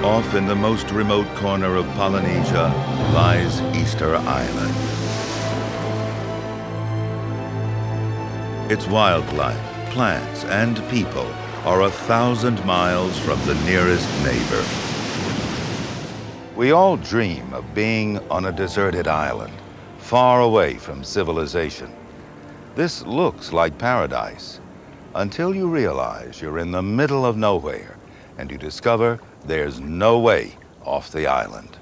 Off in the most remote corner of Polynesia lies Easter Island. Its wildlife, plants, and people are 1,000 miles from the nearest neighbor. We all dream of being on a deserted island, far away from civilization. This looks like paradise, until you realize you're in the middle of nowhere and you discover there's no way off the island.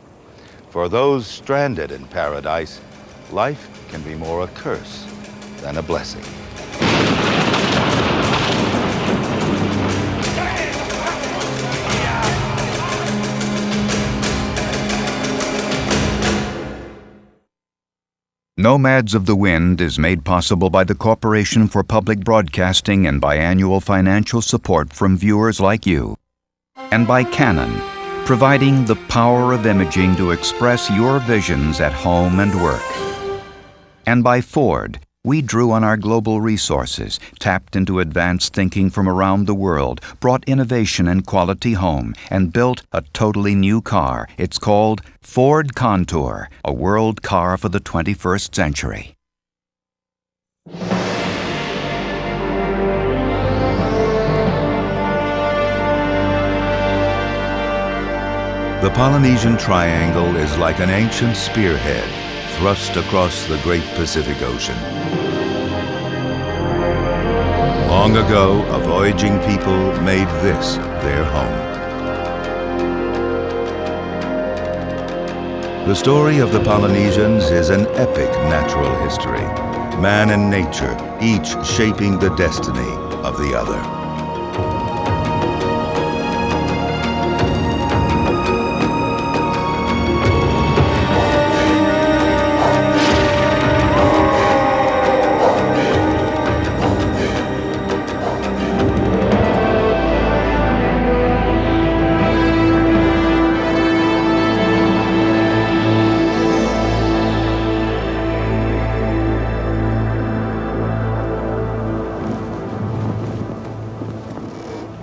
For those stranded in paradise, life can be more a curse than a blessing. Nomads of the Wind is made possible by the Corporation for Public Broadcasting and by annual financial support from viewers like you. And by Canon, providing the power of imaging to express your visions at home and work. And by Ford, we drew on our global resources, tapped into advanced thinking from around the world, brought innovation and quality home, and built a totally new car. It's called Ford Contour, a world car for the 21st century. The Polynesian Triangle is like an ancient spearhead thrust across the great Pacific Ocean. Long ago, a voyaging people made this their home. The story of the Polynesians is an epic natural history, man and nature each shaping the destiny of the other.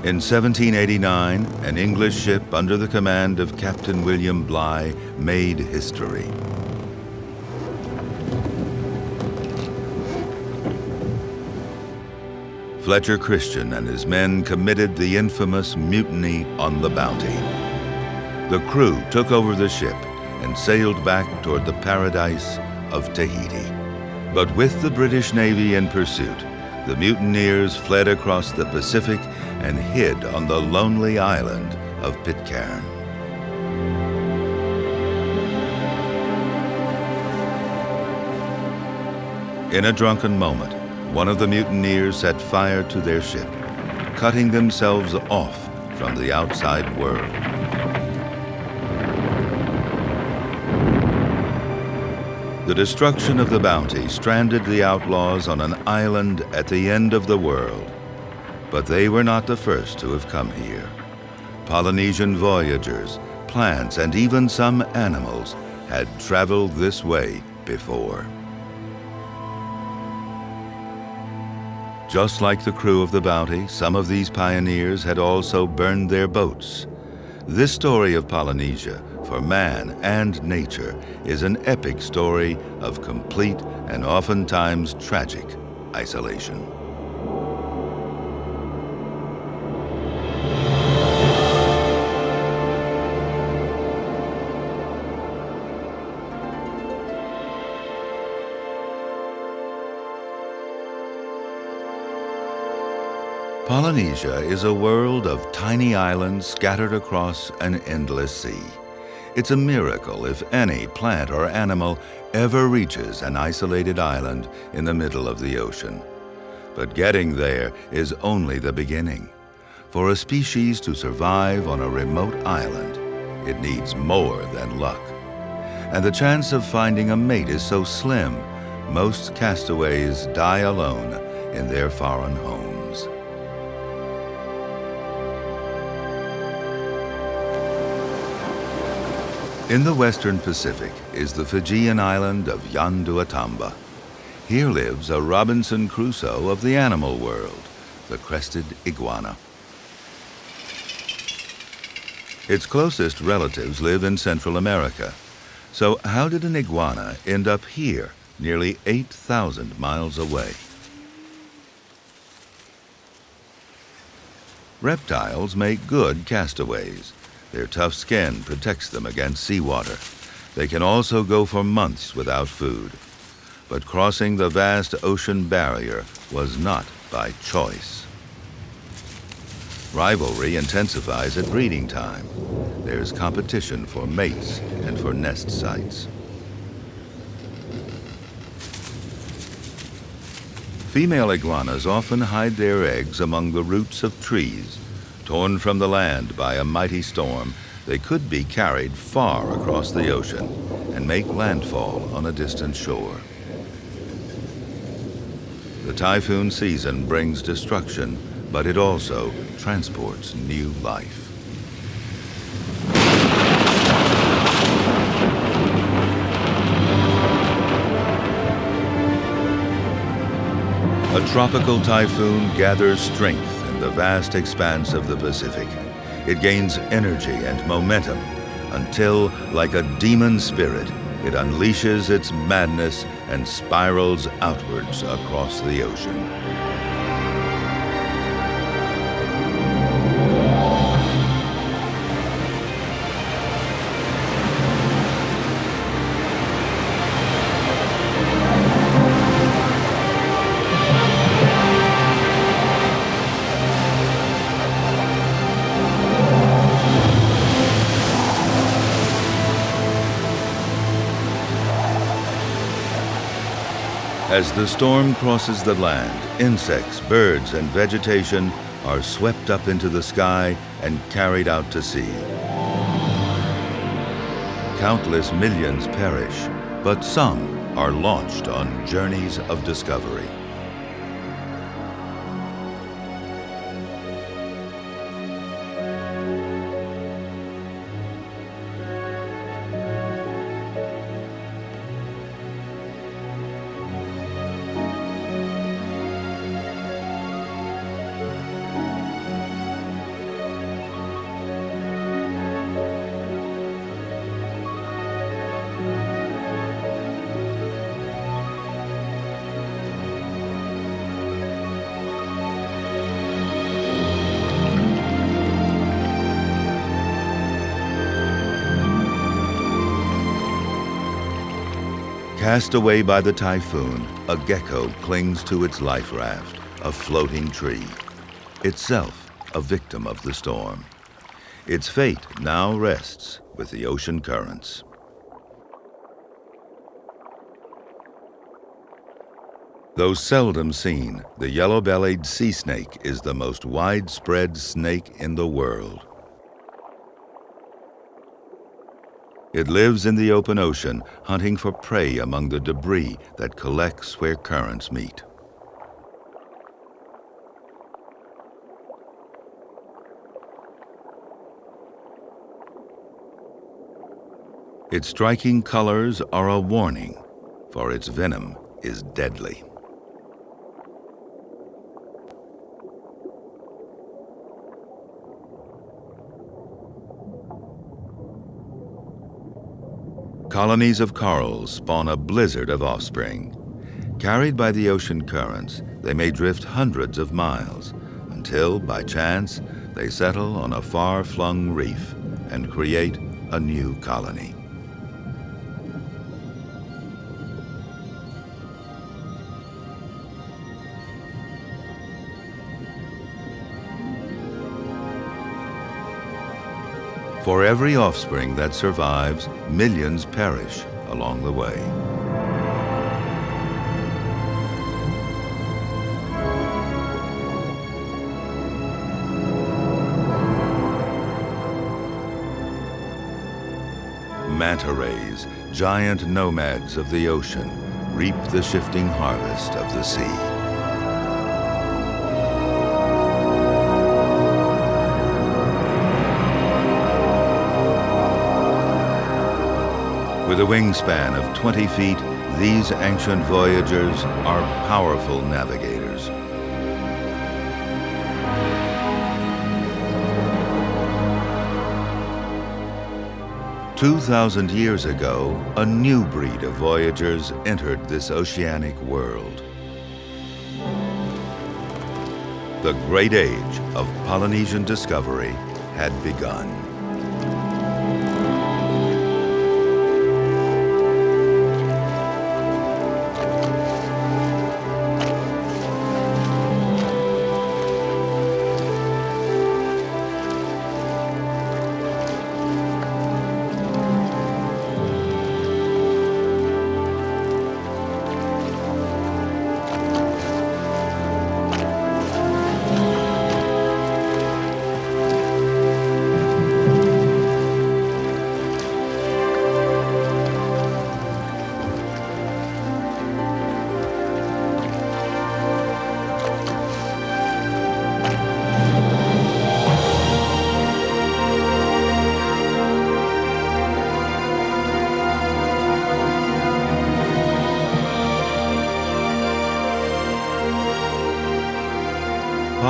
In 1789, an English ship under the command of Captain William Bligh made history. Fletcher Christian and his men committed the infamous mutiny on the Bounty. The crew took over the ship and sailed back toward the paradise of Tahiti. But with the British Navy in pursuit, the mutineers fled across the Pacific and hid on the lonely island of Pitcairn. In a drunken moment, one of the mutineers set fire to their ship, cutting themselves off from the outside world. The destruction of the Bounty stranded the outlaws on an island at the end of the world. But they were not the first to have come here. Polynesian voyagers, plants, and even some animals had traveled this way before. Just like the crew of the Bounty, some of these pioneers had also burned their boats. This story of Polynesia, for man and nature, is an epic story of complete and oftentimes tragic isolation. Polynesia is a world of tiny islands scattered across an endless sea. It's a miracle if any plant or animal ever reaches an isolated island in the middle of the ocean. But getting there is only the beginning. For a species to survive on a remote island, it needs more than luck. And the chance of finding a mate is so slim, most castaways die alone in their foreign homes. In the western Pacific is the Fijian island of Yanduatamba. Here lives a Robinson Crusoe of the animal world, the crested iguana. Its closest relatives live in Central America. So how did an iguana end up here, nearly 8,000 miles away? Reptiles make good castaways. Their tough skin protects them against seawater. They can also go for months without food. But crossing the vast ocean barrier was not by choice. Rivalry intensifies at breeding time. There's competition for mates and for nest sites. Female iguanas often hide their eggs among the roots of trees. Torn from the land by a mighty storm, they could be carried far across the ocean and make landfall on a distant shore. The typhoon season brings destruction, but it also transports new life. A tropical typhoon gathers strength in the vast expanse of the Pacific. It gains energy and momentum until, like a demon spirit, it unleashes its madness and spirals outwards across the ocean. As the storm crosses the land, insects, birds, and vegetation are swept up into the sky and carried out to sea. Countless millions perish, but some are launched on journeys of discovery. Cast away by the typhoon, a gecko clings to its life raft, a floating tree, itself a victim of the storm. Its fate now rests with the ocean currents. Though seldom seen, the yellow-bellied sea snake is the most widespread snake in the world. It lives in the open ocean, hunting for prey among the debris that collects where currents meet. Its striking colors are a warning, for its venom is deadly. Colonies of corals spawn a blizzard of offspring. Carried by the ocean currents, they may drift hundreds of miles until, by chance, they settle on a far-flung reef and create a new colony. For every offspring that survives, millions perish along the way. Manta rays, giant nomads of the ocean, reap the shifting harvest of the sea. With a wingspan of 20 feet, these ancient voyagers are powerful navigators. 2,000 years ago, a new breed of voyagers entered this oceanic world. The great age of Polynesian discovery had begun.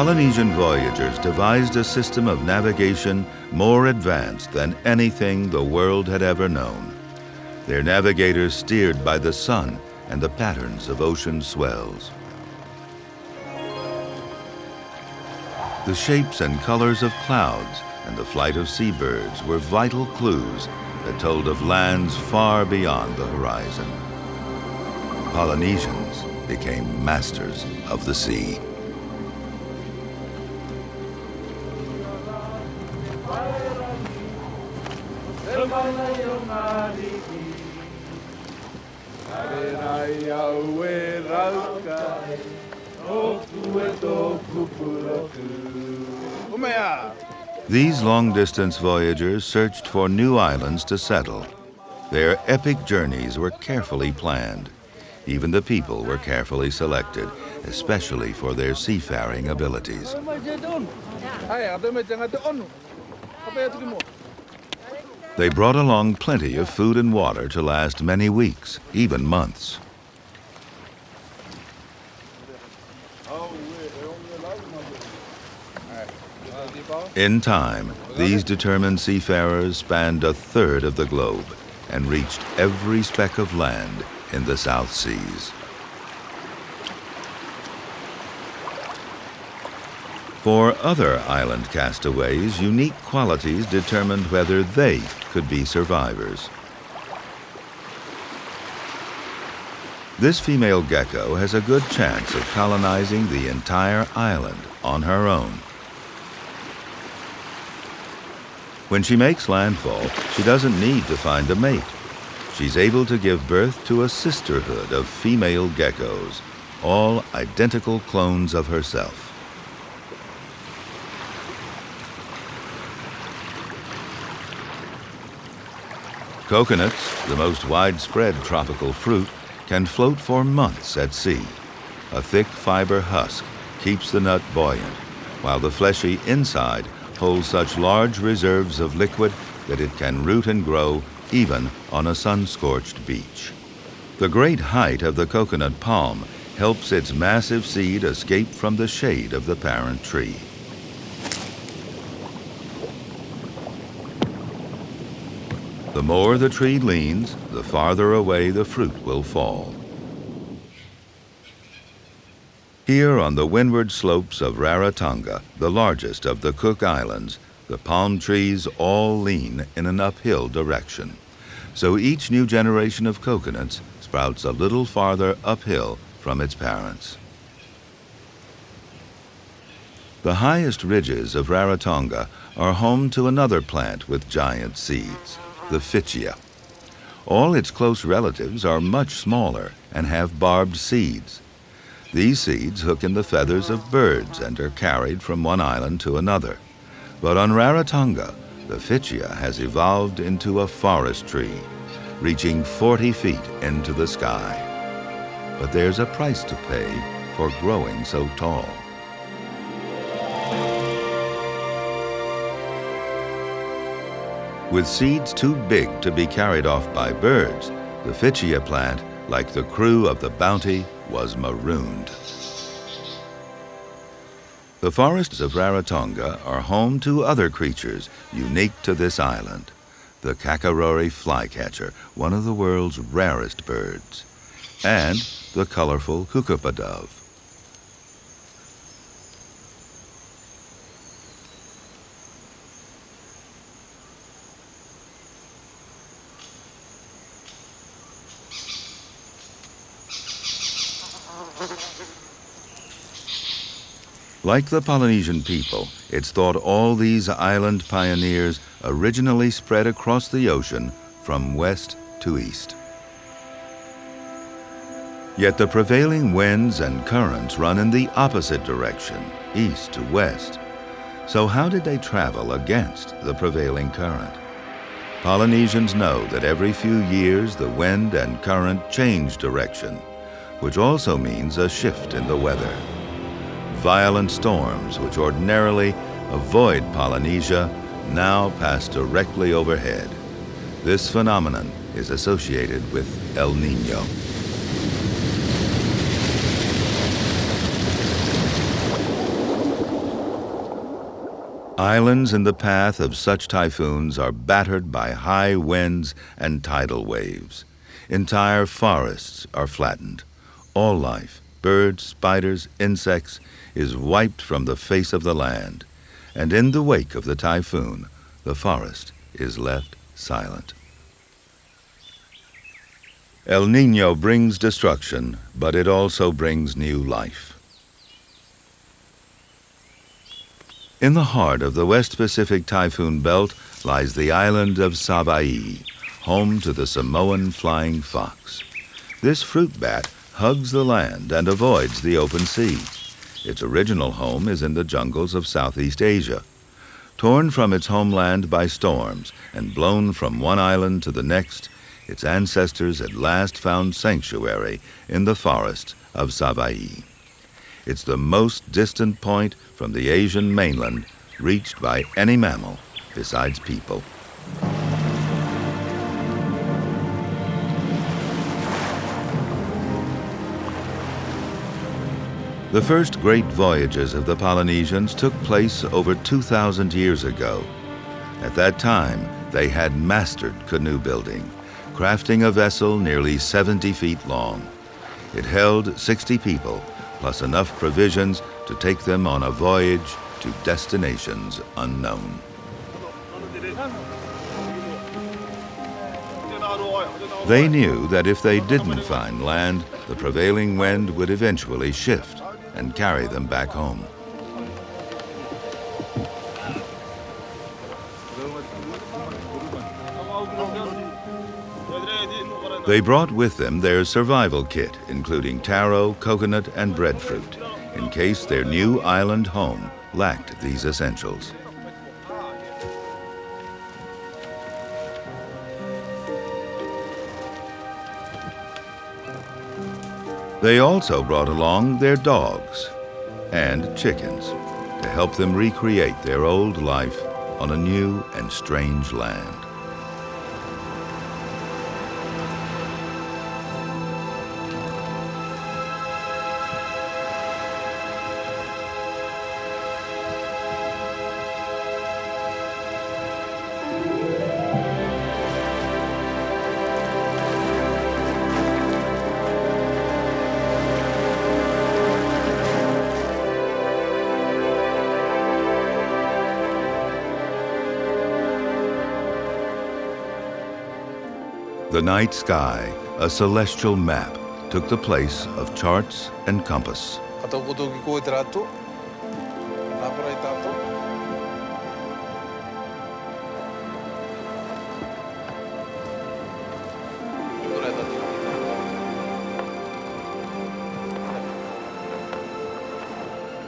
Polynesian voyagers devised a system of navigation more advanced than anything the world had ever known. Their navigators steered by the sun and the patterns of ocean swells. The shapes and colors of clouds and the flight of seabirds were vital clues that told of lands far beyond the horizon. Polynesians became masters of the sea. These long-distance voyagers searched for new islands to settle. Their epic journeys were carefully planned. Even the people were carefully selected, especially for their seafaring abilities. They brought along plenty of food and water to last many weeks, even months. In time, these determined seafarers spanned a third of the globe and reached every speck of land in the South Seas. For other island castaways, unique qualities determined whether they could be survivors. This female gecko has a good chance of colonizing the entire island on her own. When she makes landfall, she doesn't need to find a mate. She's able to give birth to a sisterhood of female geckos, all identical clones of herself. Coconuts, the most widespread tropical fruit, can float for months at sea. A thick fiber husk keeps the nut buoyant, while the fleshy inside holds such large reserves of liquid that it can root and grow even on a sun-scorched beach. The great height of the coconut palm helps its massive seed escape from the shade of the parent tree. The more the tree leans, the farther away the fruit will fall. Here on the windward slopes of Rarotonga, the largest of the Cook Islands, the palm trees all lean in an uphill direction. So each new generation of coconuts sprouts a little farther uphill from its parents. The highest ridges of Rarotonga are home to another plant with giant seeds, the Phycia. All its close relatives are much smaller and have barbed seeds. These seeds hook in the feathers of birds and are carried from one island to another. But on Rarotonga, the Phycia has evolved into a forest tree, reaching 40 feet into the sky. But there's a price to pay for growing so tall. With seeds too big to be carried off by birds, the Phycia plant, like the crew of the Bounty, was marooned. The forests of Rarotonga are home to other creatures unique to this island. the Kakarori flycatcher, one of the world's rarest birds, and the colorful kukapa dove. Like the Polynesian people, it's thought all these island pioneers originally spread across the ocean from west to east. Yet the prevailing winds and currents run in the opposite direction, east to west. So how did they travel against the prevailing current? Polynesians know that every few years the wind and current change direction, which also means a shift in the weather. Violent storms, which ordinarily avoid Polynesia, now pass directly overhead. This phenomenon is associated with El Niño. Islands in the path of such typhoons are battered by high winds and tidal waves. Entire forests are flattened. All life, birds, spiders, insects, is wiped from the face of the land, and in the wake of the typhoon, the forest is left silent. El Niño brings destruction, but it also brings new life. In the heart of the West Pacific typhoon belt lies the island of Savaii, home to the Samoan flying fox. This fruit bat hugs the land and avoids the open sea. Its original home is in the jungles of Southeast Asia. Torn from its homeland by storms and blown from one island to the next, its ancestors at last found sanctuary in the forests of Savaii. It's the most distant point from the Asian mainland reached by any mammal besides people. The first great voyages of the Polynesians took place over 2,000 years ago. At that time, they had mastered canoe building, crafting a vessel nearly 70 feet long. It held 60 people, plus enough provisions to take them on a voyage to destinations unknown. They knew that if they didn't find land, the prevailing wind would eventually shift and carry them back home. They brought with them their survival kit, including taro, coconut, and breadfruit, in case their new island home lacked these essentials. They also brought along their dogs and chickens to help them recreate their old life on a new and strange land. The night sky, a celestial map, took the place of charts and compass.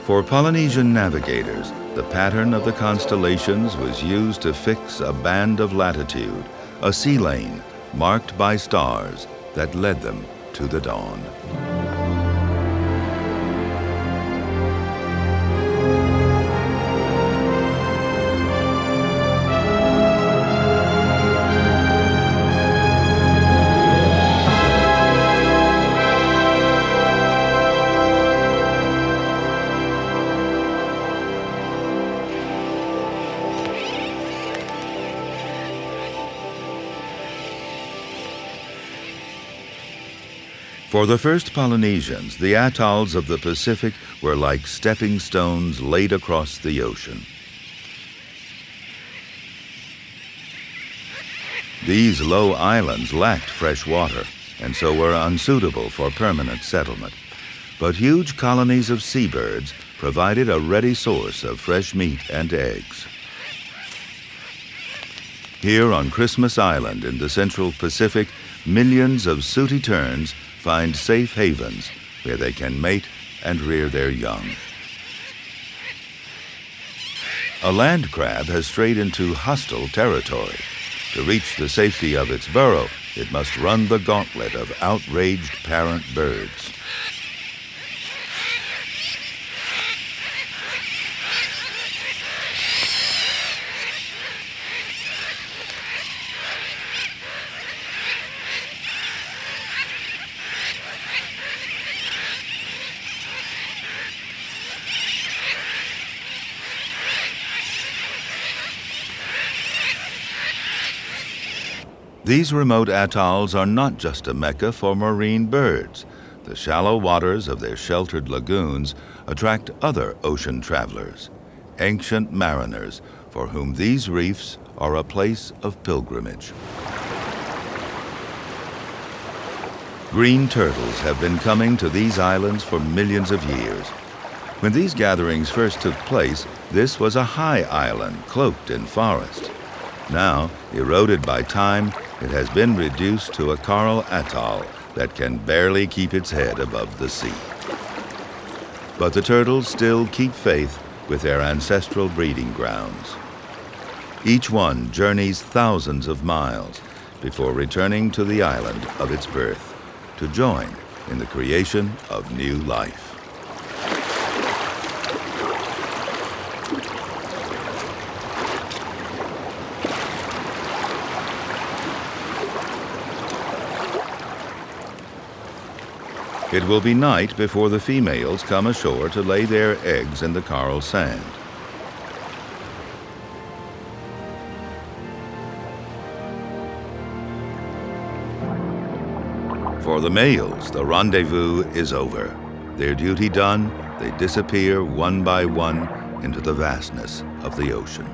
For Polynesian navigators, the pattern of the constellations was used to fix a band of latitude, a sea lane marked by stars that led them to the dawn. For the first Polynesians, the atolls of the Pacific were like stepping stones laid across the ocean. These low islands lacked fresh water and so were unsuitable for permanent settlement. But huge colonies of seabirds provided a ready source of fresh meat and eggs. Here on Christmas Island in the Central Pacific, millions of sooty terns find safe havens where they can mate and rear their young. A land crab has strayed into hostile territory. To reach the safety of its burrow, it must run the gauntlet of outraged parent birds. These remote atolls are not just a mecca for marine birds. The shallow waters of their sheltered lagoons attract other ocean travelers, ancient mariners for whom these reefs are a place of pilgrimage. Green turtles have been coming to these islands for millions of years. When these gatherings first took place, this was a high island cloaked in forest. Now, eroded by time, it has been reduced to a coral atoll that can barely keep its head above the sea. But the turtles still keep faith with their ancestral breeding grounds. Each one journeys thousands of miles before returning to the island of its birth to join in the creation of new life. It will be night before the females come ashore to lay their eggs in the coral sand. For the males, the rendezvous is over. Their duty done, they disappear one by one into the vastness of the ocean.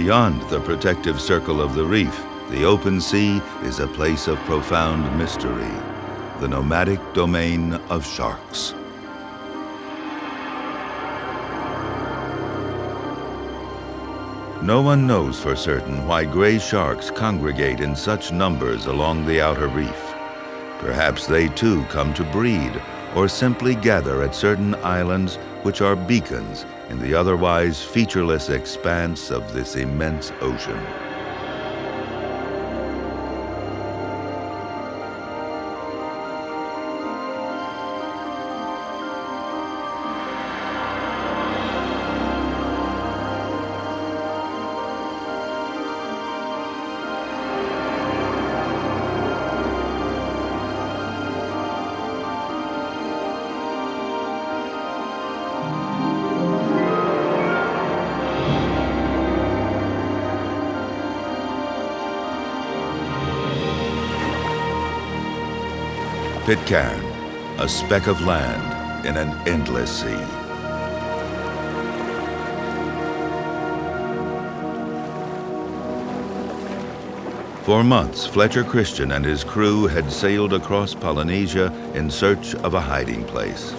Beyond the protective circle of the reef, the open sea is a place of profound mystery, the nomadic domain of sharks. No one knows for certain why gray sharks congregate in such numbers along the outer reef. Perhaps they too come to breed, or simply gather at certain islands which are beacons in the otherwise featureless expanse of this immense ocean. Pitcairn, a speck of land in an endless sea. For months, Fletcher Christian and his crew had sailed across Polynesia in search of a hiding place.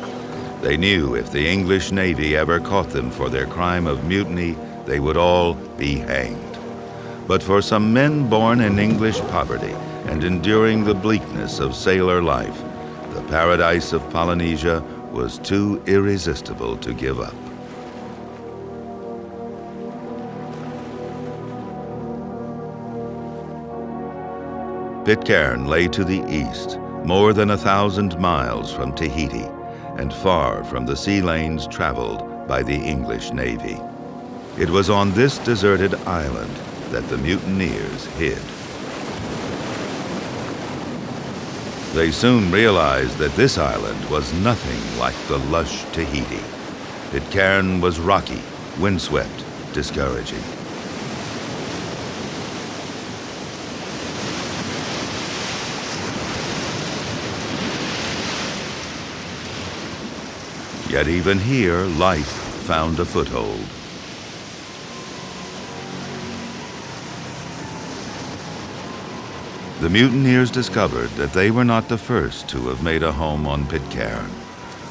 They knew if the English Navy ever caught them for their crime of mutiny, they would all be hanged. But for some men born in English poverty and enduring the bleakness of sailor life, the paradise of Polynesia was too irresistible to give up. Pitcairn lay to the east, more than 1,000 miles from Tahiti, and far from the sea lanes traveled by the English Navy. It was on this deserted island that the mutineers hid. They soon realized that this island was nothing like the lush Tahiti. Pitcairn was rocky, windswept, discouraging. Yet even here, life found a foothold. The mutineers discovered that they were not the first to have made a home on Pitcairn.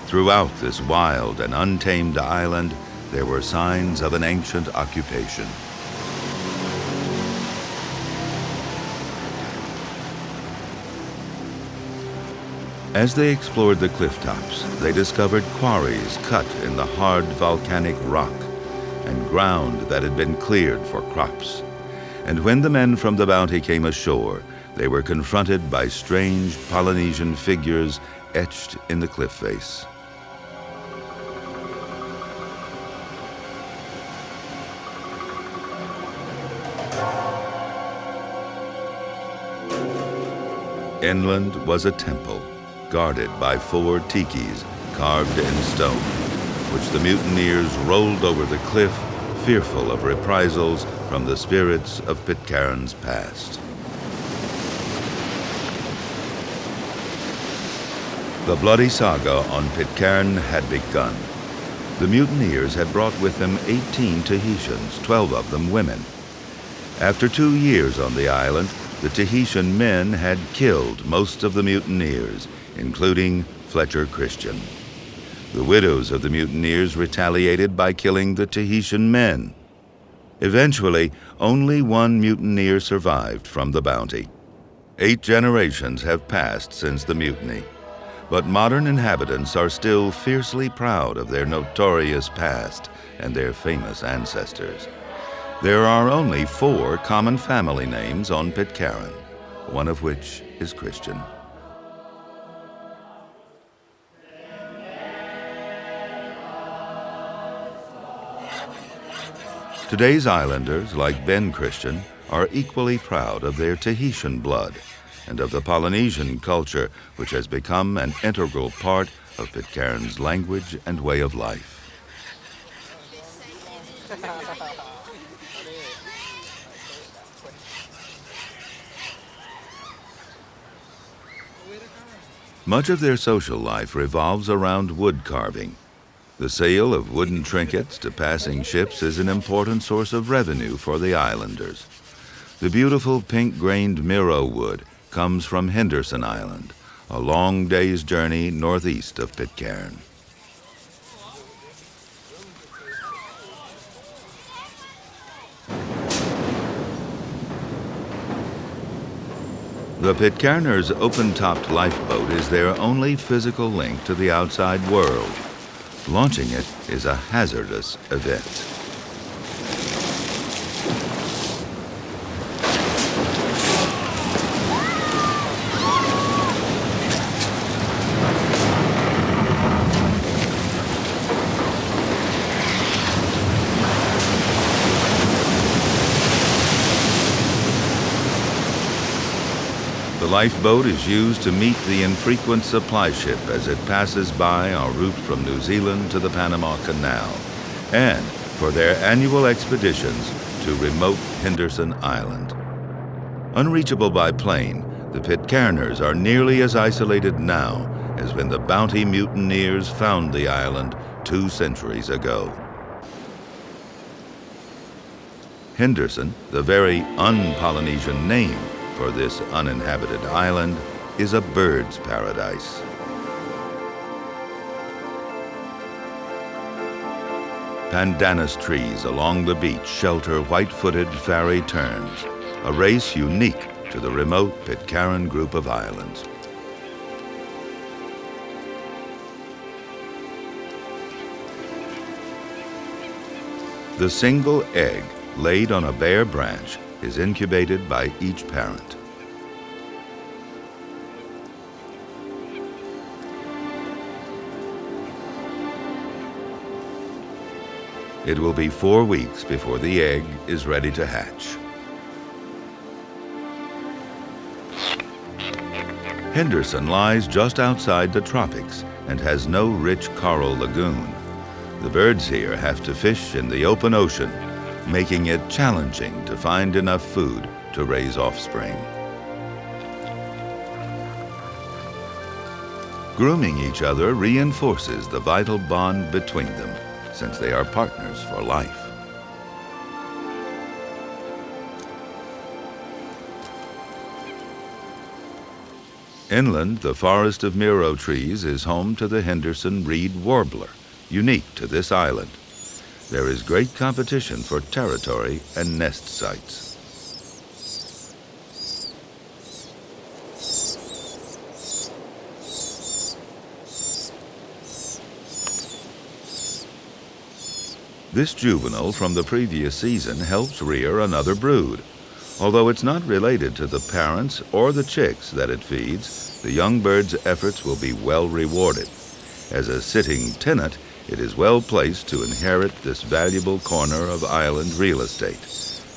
Throughout this wild and untamed island, there were signs of an ancient occupation. As they explored the cliff tops, they discovered quarries cut in the hard volcanic rock and ground that had been cleared for crops. And when the men from the Bounty came ashore, they were confronted by strange Polynesian figures etched in the cliff face. Inland was a temple, guarded by 4 tikis carved in stone, which the mutineers rolled over the cliff, fearful of reprisals from the spirits of Pitcairn's past. The bloody saga on Pitcairn had begun. The mutineers had brought with them 18 Tahitians, 12 of them women. After 2 years on the island, the Tahitian men had killed most of the mutineers, including Fletcher Christian. The widows of the mutineers retaliated by killing the Tahitian men. Eventually, only 1 mutineer survived from the Bounty. 8 generations have passed since the mutiny, but modern inhabitants are still fiercely proud of their notorious past and their famous ancestors. There are only 4 common family names on Pitcairn, one of which is Christian. Today's islanders, like Ben Christian, are equally proud of their Tahitian blood and of the Polynesian culture, which has become an integral part of Pitcairn's language and way of life. Much of their social life revolves around wood carving. The sale of wooden trinkets to passing ships is an important source of revenue for the islanders. The beautiful pink-grained Miro wood comes from Henderson Island, a long day's journey northeast of Pitcairn. The Pitcairners' open-topped lifeboat is their only physical link to the outside world. Launching it is a hazardous event. The lifeboat is used to meet the infrequent supply ship as it passes by en route from New Zealand to the Panama Canal, and for their annual expeditions to remote Henderson Island. Unreachable by plane, the Pitcairners are nearly as isolated now as when the Bounty mutineers found the island 2 centuries ago. Henderson, the very un-Polynesian name for this uninhabited island, is a bird's paradise. Pandanus trees along the beach shelter white-footed fairy terns, a race unique to the remote Pitcairn group of islands. The single egg laid on a bare branch is incubated by each parent. It will be 4 weeks before the egg is ready to hatch. Henderson lies just outside the tropics and has no rich coral lagoon. The birds here have to fish in the open ocean, making it challenging to find enough food to raise offspring. Grooming each other reinforces the vital bond between them, since they are partners for life. Inland, the forest of miro trees is home to the Henderson reed warbler, unique to this island. There is great competition for territory and nest sites. This juvenile from the previous season helps rear another brood. Although it's not related to the parents or the chicks that it feeds, the young bird's efforts will be well rewarded. As a sitting tenant, it is well placed to inherit this valuable corner of island real estate,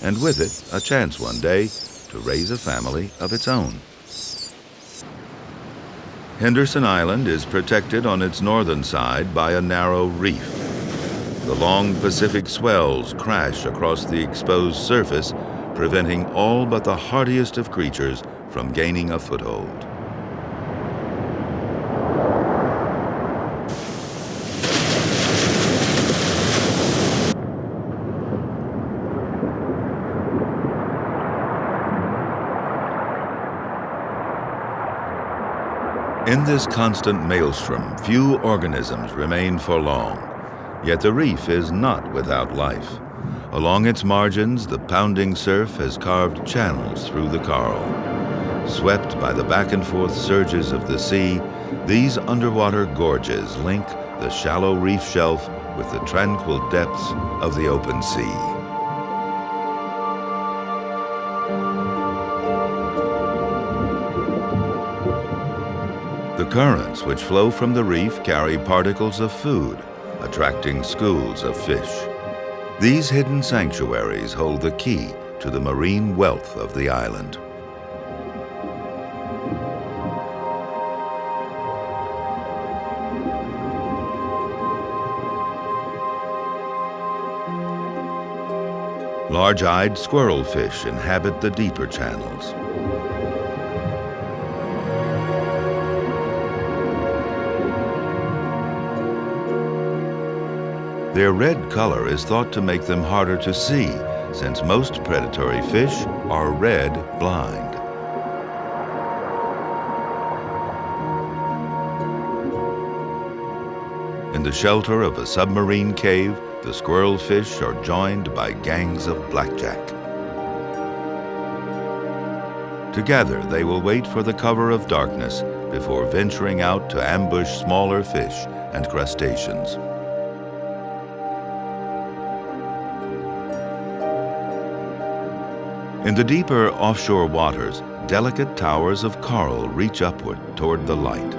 and with it, a chance one day to raise a family of its own. Henderson Island is protected on its northern side by a narrow reef. The long Pacific swells crash across the exposed surface, preventing all but the hardiest of creatures from gaining a foothold. In this constant maelstrom, few organisms remain for long. Yet the reef is not without life. Along its margins, the pounding surf has carved channels through the coral. Swept by the back and forth surges of the sea, these underwater gorges link the shallow reef shelf with the tranquil depths of the open sea. The currents which flow from the reef carry particles of food, attracting schools of fish. These hidden sanctuaries hold the key to the marine wealth of the island. Large-eyed squirrelfish inhabit the deeper channels. Their red color is thought to make them harder to see, since most predatory fish are red blind. In the shelter of a submarine cave, the squirrelfish are joined by gangs of blackjack. Together, they will wait for the cover of darkness before venturing out to ambush smaller fish and crustaceans. In the deeper offshore waters, delicate towers of coral reach upward toward the light.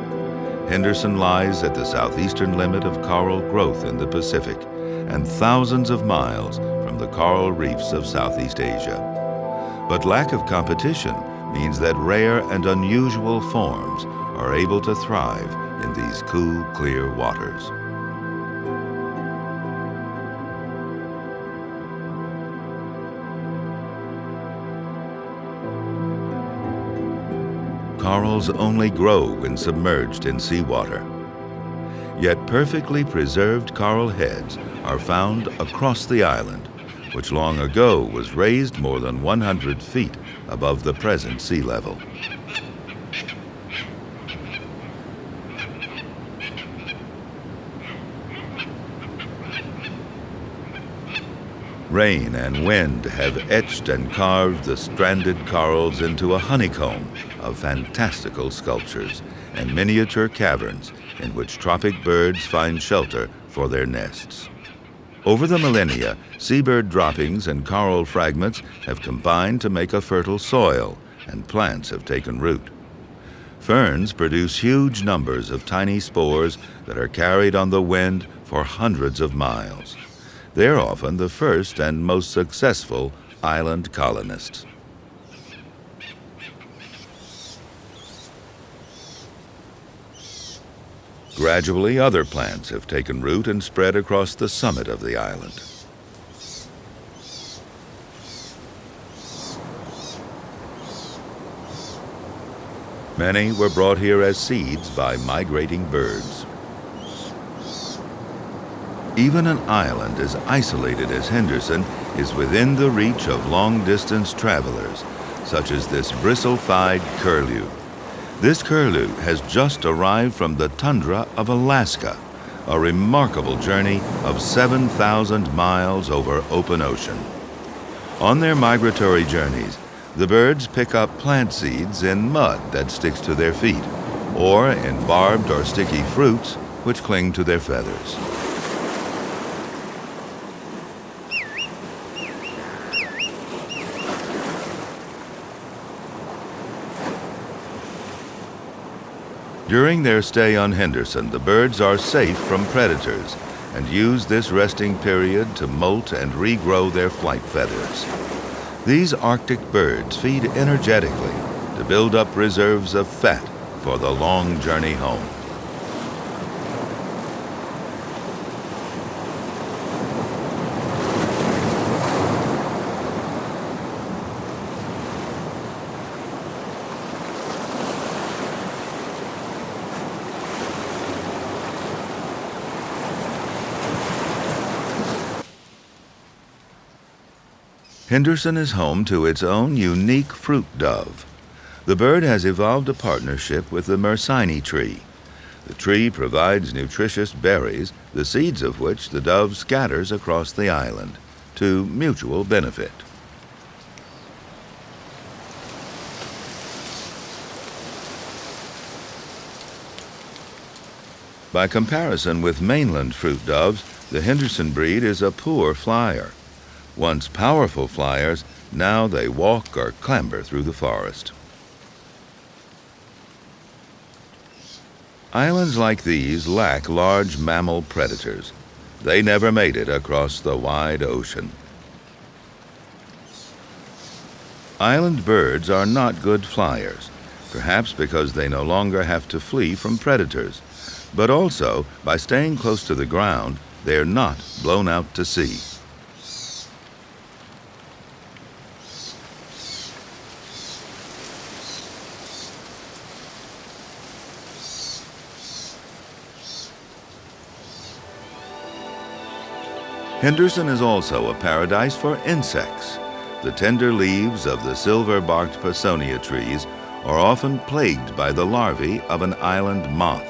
Henderson lies at the southeastern limit of coral growth in the Pacific and thousands of miles from the coral reefs of Southeast Asia. But lack of competition means that rare and unusual forms are able to thrive in these cool, clear waters. Corals only grow when submerged in seawater. Yet perfectly preserved coral heads are found across the island, which long ago was raised more than 100 feet above the present sea level. Rain and wind have etched and carved the stranded corals into a honeycomb of fantastical sculptures and miniature caverns in which tropic birds find shelter for their nests. Over the millennia, seabird droppings and coral fragments have combined to make a fertile soil, and plants have taken root. Ferns produce huge numbers of tiny spores that are carried on the wind for hundreds of miles. They're often the first and most successful island colonists. Gradually, other plants have taken root and spread across the summit of the island. Many were brought here as seeds by migrating birds. Even an island as isolated as Henderson is within the reach of long-distance travelers, such as this bristle-thighed curlew. This curlew has just arrived from the tundra of Alaska, a remarkable journey of 7,000 miles over open ocean. On their migratory journeys, the birds pick up plant seeds in mud that sticks to their feet, or in barbed or sticky fruits which cling to their feathers. During their stay on Henderson, the birds are safe from predators and use this resting period to molt and regrow their flight feathers. These Arctic birds feed energetically to build up reserves of fat for the long journey home. Henderson is home to its own unique fruit dove. The bird has evolved a partnership with the Myrsini tree. The tree provides nutritious berries, the seeds of which the dove scatters across the island, to mutual benefit. By comparison with mainland fruit doves, the Henderson breed is a poor flyer. Once powerful flyers, now they walk or clamber through the forest. Islands like these lack large mammal predators. They never made it across the wide ocean. Island birds are not good flyers, perhaps because they no longer have to flee from predators, but also by staying close to the ground, they are not blown out to sea. Henderson is also a paradise for insects. The tender leaves of the silver-barked Personia trees are often plagued by the larvae of an island moth.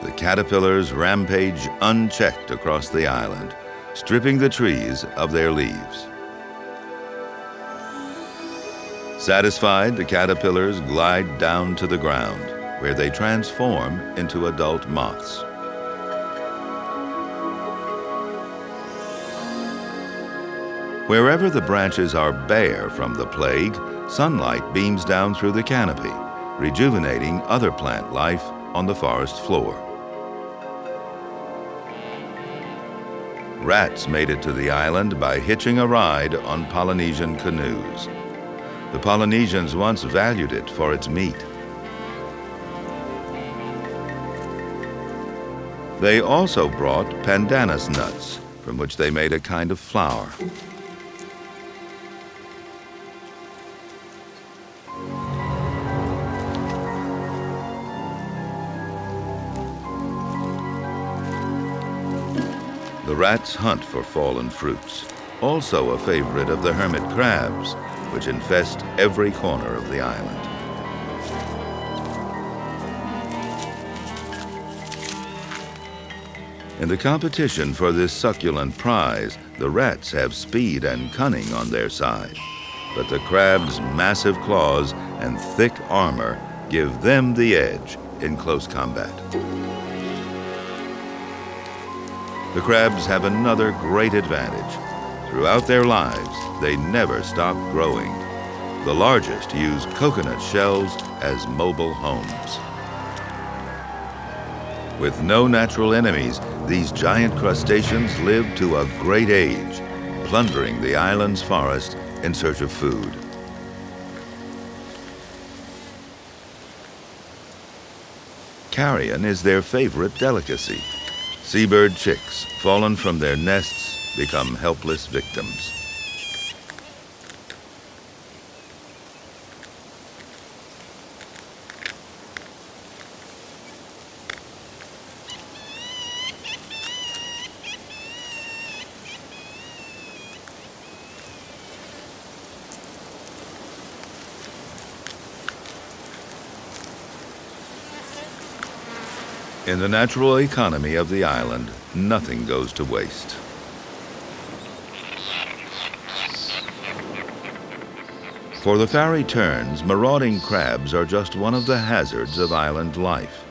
The caterpillars rampage unchecked across the island, stripping the trees of their leaves. Satisfied, the caterpillars glide down to the ground, where they transform into adult moths. Wherever the branches are bare from the plague, sunlight beams down through the canopy, rejuvenating other plant life on the forest floor. Rats made it to the island by hitching a ride on Polynesian canoes. The Polynesians once valued it for its meat. They also brought pandanus nuts, from which they made a kind of flour. The rats hunt for fallen fruits, also a favorite of the hermit crabs, which infest every corner of the island. In the competition for this succulent prize, the rats have speed and cunning on their side, but the crabs' massive claws and thick armor give them the edge in close combat. The crabs have another great advantage. Throughout their lives, they never stop growing. The largest use coconut shells as mobile homes. With no natural enemies, these giant crustaceans live to a great age, plundering the island's forest in search of food. Carrion is their favorite delicacy. Seabird chicks, fallen from their nests, become helpless victims. In the natural economy of the island, nothing goes to waste. For the Fari Terns, marauding crabs are just one of the hazards of island life.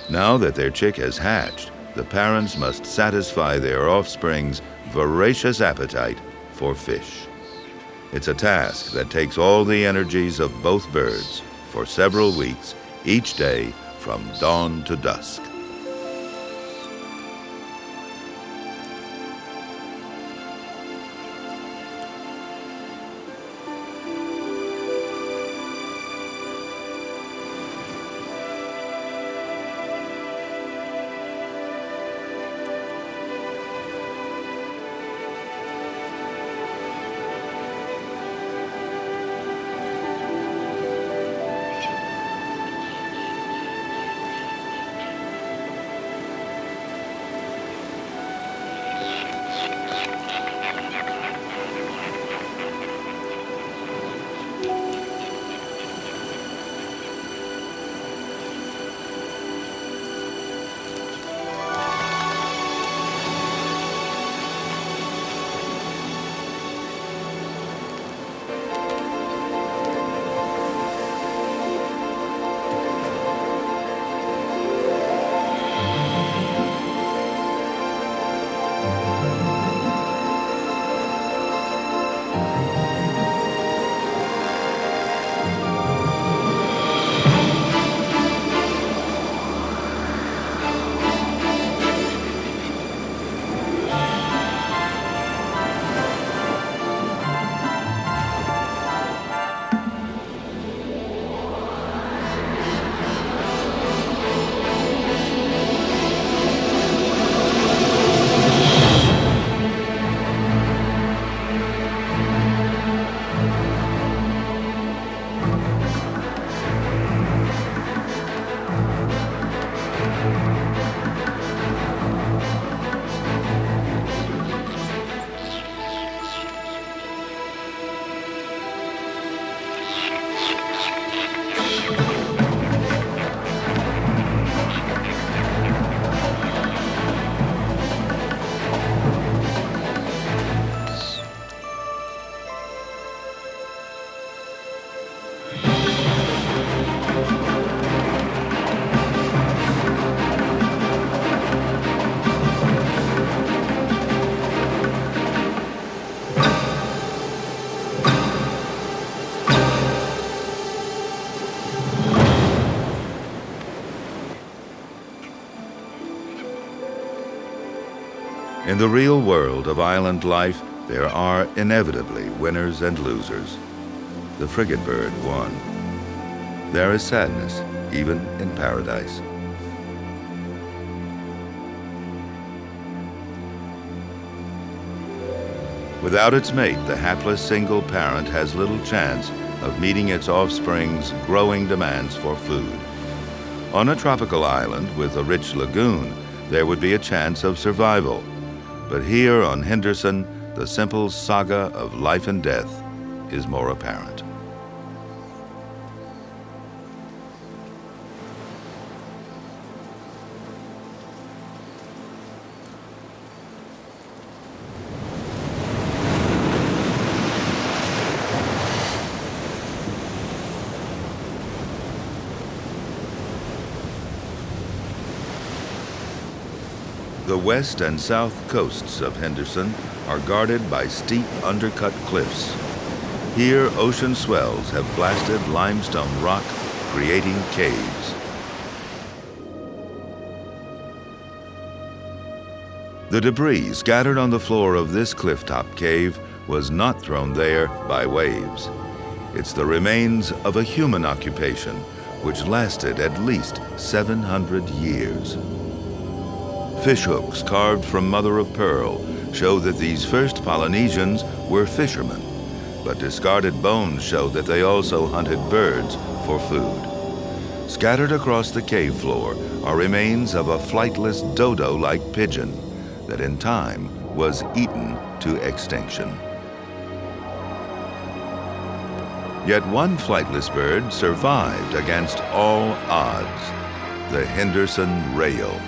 Now that their chick has hatched, the parents must satisfy their offspring's voracious appetite for fish. It's a task that takes all the energies of both birds for several weeks, each day, from dawn to dusk. In the real world of island life, there are inevitably winners and losers. The frigate bird won. There is sadness, even in paradise. Without its mate, the hapless single parent has little chance of meeting its offspring's growing demands for food. On a tropical island with a rich lagoon, there would be a chance of survival. But here on Henderson, the simple saga of life and death is more apparent. The west and south coasts of Henderson are guarded by steep, undercut cliffs. Here, ocean swells have blasted limestone rock, creating caves. The debris scattered on the floor of this clifftop cave was not thrown there by waves. It's the remains of a human occupation, which lasted at least 700 years. Fishhooks carved from mother of pearl show that these first Polynesians were fishermen, but discarded bones show that they also hunted birds for food. Scattered across the cave floor are remains of a flightless dodo-like pigeon that in time was eaten to extinction. Yet one flightless bird survived against all odds, the Henderson rail.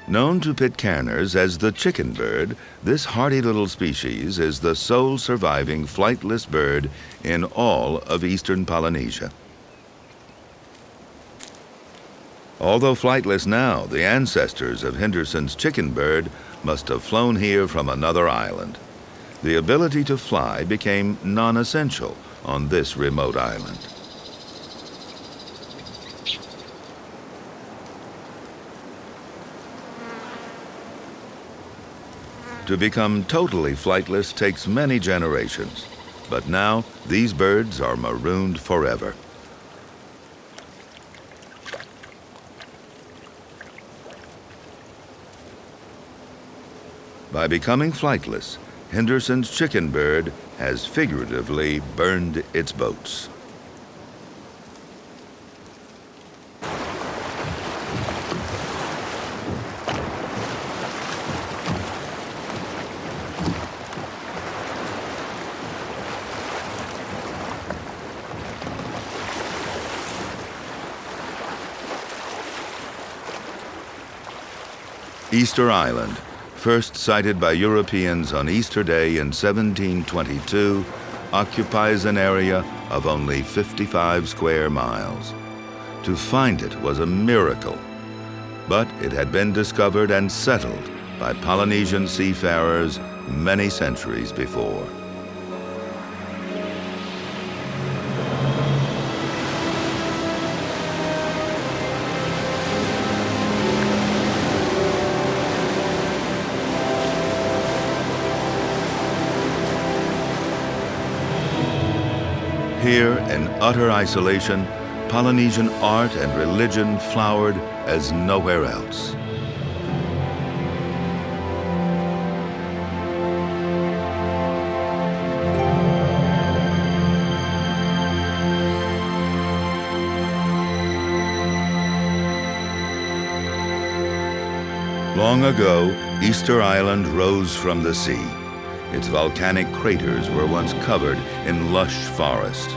Known to Pitcairners as the chicken bird, this hardy little species is the sole surviving flightless bird in all of eastern Polynesia. Although flightless now, the ancestors of Henderson's chicken bird must have flown here from another island. The ability to fly became non-essential on this remote island. To become totally flightless takes many generations, but now these birds are marooned forever. By becoming flightless, Henderson's chicken bird has figuratively burned its boats. Easter Island, first sighted by Europeans on Easter Day in 1722, occupies an area of only 55 square miles. To find it was a miracle, but it had been discovered and settled by Polynesian seafarers many centuries before. Here, in utter isolation, Polynesian art and religion flowered as nowhere else. Long ago, Easter Island rose from the sea. Its volcanic craters were once covered in lush forest.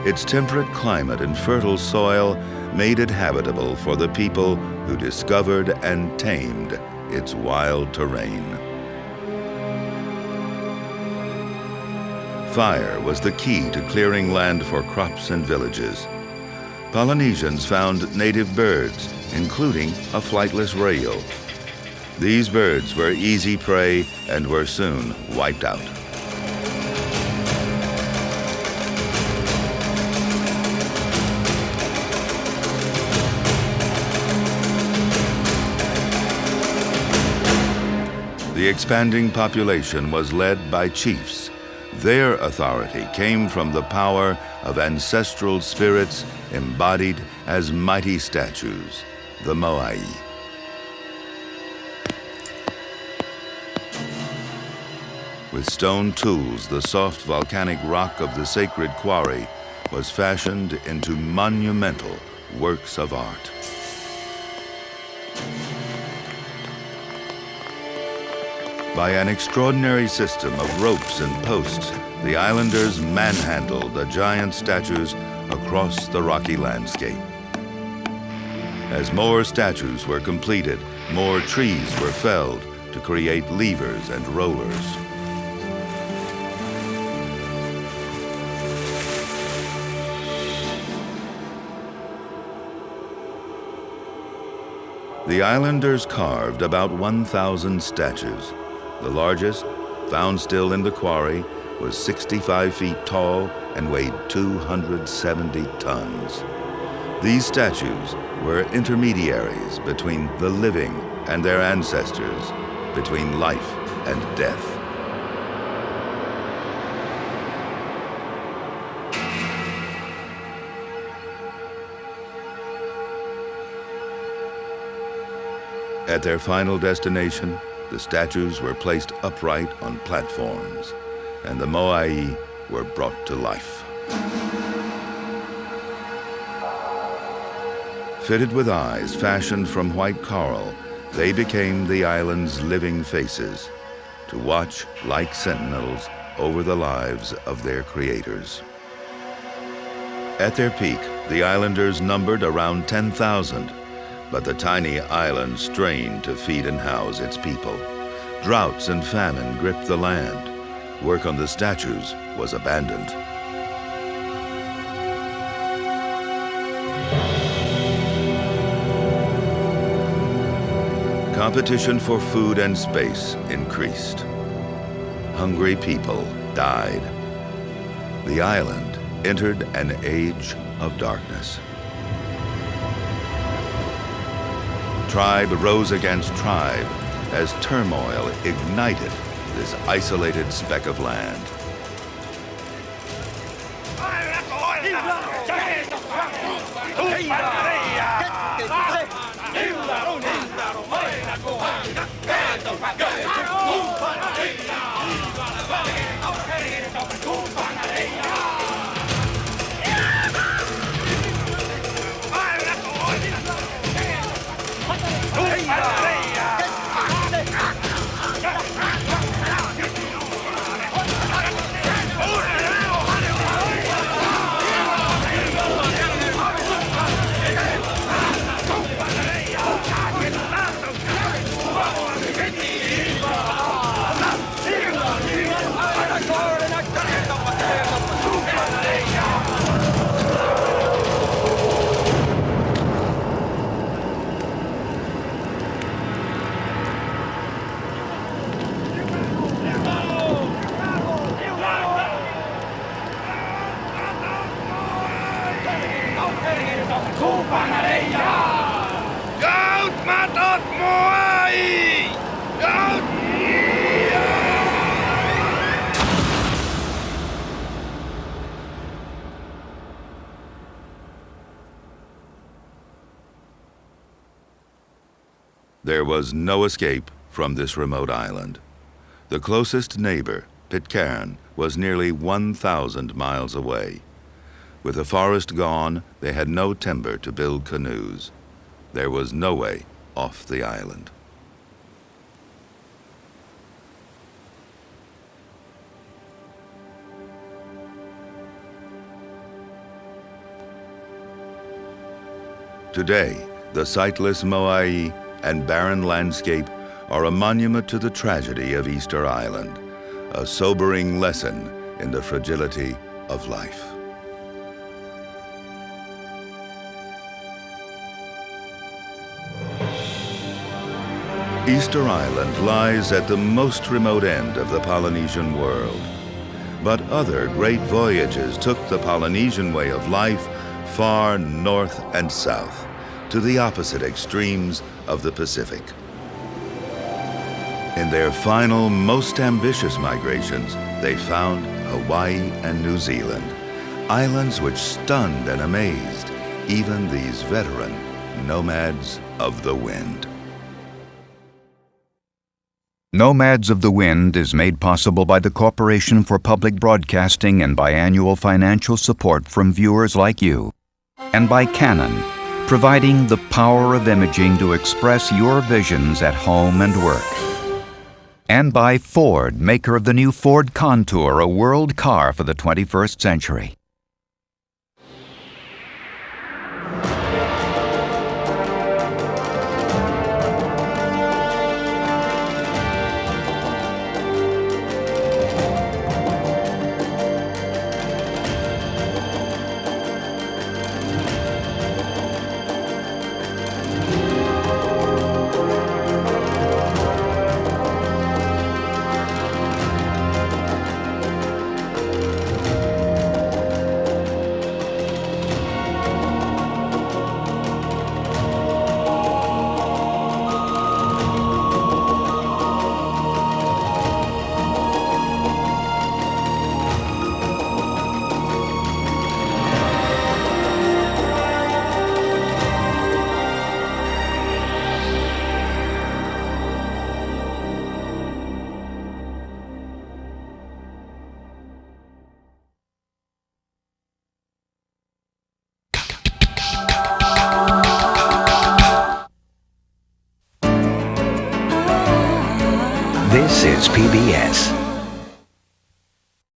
Its temperate climate and fertile soil made it habitable for the people who discovered and tamed its wild terrain. Fire was the key to clearing land for crops and villages. Polynesians found native birds, including a flightless rail. These birds were easy prey and were soon wiped out. The expanding population was led by chiefs. Their authority came from the power of ancestral spirits embodied as mighty statues, the moai. With stone tools, the soft volcanic rock of the sacred quarry was fashioned into monumental works of art. By an extraordinary system of ropes and posts, the islanders manhandled the giant statues across the rocky landscape. As more statues were completed, more trees were felled to create levers and rollers. The islanders carved about 1,000 statues. The largest, found still in the quarry, was 65 feet tall and weighed 270 tons. These statues were intermediaries between the living and their ancestors, between life and death. At their final destination, the statues were placed upright on platforms, and the moai were brought to life. Fitted with eyes fashioned from white coral, they became the island's living faces, to watch like sentinels over the lives of their creators. At their peak, the islanders numbered around 10,000, but the tiny island strained to feed and house its people. Droughts and famine gripped the land. Work on the statues was abandoned. Competition for food and space increased. Hungry people died. The island entered an age of darkness. Tribe rose against tribe as turmoil ignited this isolated speck of land. There was no escape from this remote island. The closest neighbor, Pitcairn, was nearly 1,000 miles away. With the forest gone, they had no timber to build canoes. There was no way off the island. Today, the sightless moai and barren landscape are a monument to the tragedy of Easter Island, a sobering lesson in the fragility of life. Easter Island lies at the most remote end of the Polynesian world. But other great voyages took the Polynesian way of life far north and south, to the opposite extremes of the Pacific. In their final, most ambitious migrations, they found Hawaii and New Zealand, islands which stunned and amazed even these veteran nomads of the wind. Nomads of the Wind is made possible by the Corporation for Public Broadcasting and by annual financial support from viewers like you. And by Canon, providing the power of imaging to express your visions at home and work. And by Ford, maker of the new Ford Contour, a world car for the 21st century. This is PBS.